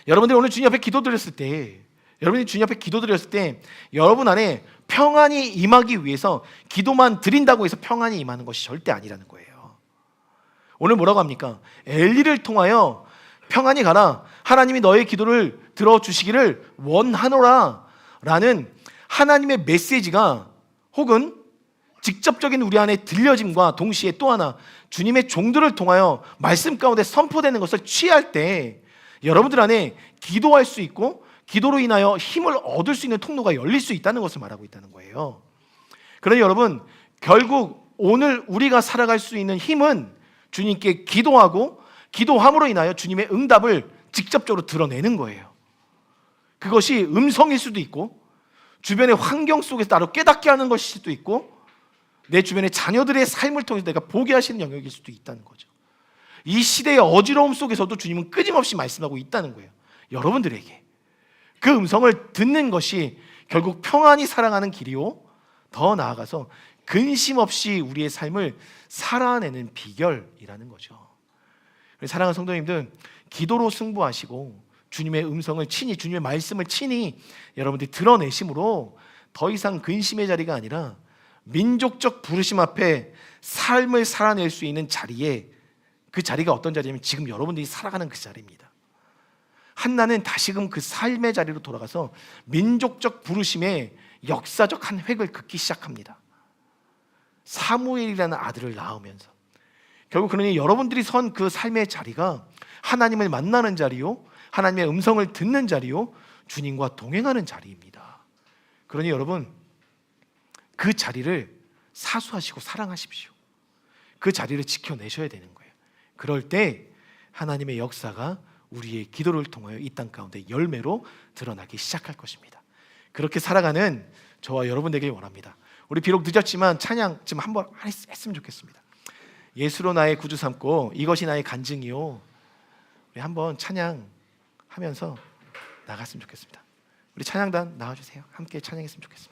여러분들이 오늘 주님 앞에 기도드렸을 때, 여러분 안에 평안이 임하기 위해서 기도만 드린다고 해서 평안이 임하는 것이 절대 아니라는 거예요. 오늘 뭐라고 합니까? 엘리를 통하여 평안히 가라, 하나님이 너의 기도를 들어주시기를 원하노라 라는 하나님의 메시지가, 혹은 직접적인 우리 안에 들려짐과 동시에 또 하나 주님의 종들을 통하여 말씀 가운데 선포되는 것을 취할 때 여러분들 안에 기도할 수 있고, 기도로 인하여 힘을 얻을 수 있는 통로가 열릴 수 있다는 것을 말하고 있다는 거예요. 그러니 여러분, 결국 오늘 우리가 살아갈 수 있는 힘은 주님께 기도하고, 기도함으로 인하여 주님의 응답을 직접적으로 드러내는 거예요. 그것이 음성일 수도 있고, 주변의 환경 속에서 나를 깨닫게 하는 것일 수도 있고, 내 주변의 자녀들의 삶을 통해서 내가 보게 하시는 영역일 수도 있다는 거죠. 이 시대의 어지러움 속에서도 주님은 끊임없이 말씀하고 있다는 거예요. 여러분들에게 그 음성을 듣는 것이 결국 평안히 살아가는 길이요, 더 나아가서 근심 없이 우리의 삶을 살아내는 비결이라는 거죠. 사랑하는 성도님들, 기도로 승부하시고 주님의 음성을 친히, 주님의 말씀을 친히 여러분들이 드러내심으로 더 이상 근심의 자리가 아니라 민족적 부르심 앞에 삶을 살아낼 수 있는 자리에, 그 자리가 어떤 자리냐면 지금 여러분들이 살아가는 그 자리입니다. 한나는 다시금 그 삶의 자리로 돌아가서 민족적 부르심의 역사적 한 획을 긋기 시작합니다. 사무엘이라는 아들을 낳으면서. 결국 그러니 여러분들이 선 그 삶의 자리가 하나님을 만나는 자리요, 하나님의 음성을 듣는 자리요, 주님과 동행하는 자리입니다. 그러니 여러분, 그 자리를 사수하시고 사랑하십시오. 그 자리를 지켜내셔야 되는 거예요. 그럴 때 하나님의 역사가 우리의 기도를 통하여 이 땅 가운데 열매로 드러나기 시작할 것입니다. 그렇게 살아가는 저와 여러분 되길 원합니다. 우리 비록 늦었지만 찬양 좀 한번 했으면 좋겠습니다. 예수로 나의 구주 삼고 이것이 나의 간증이요. 우리 한번 찬양하면서 나갔으면 좋겠습니다. 우리 찬양단 나와주세요. 함께 찬양했으면 좋겠습니다.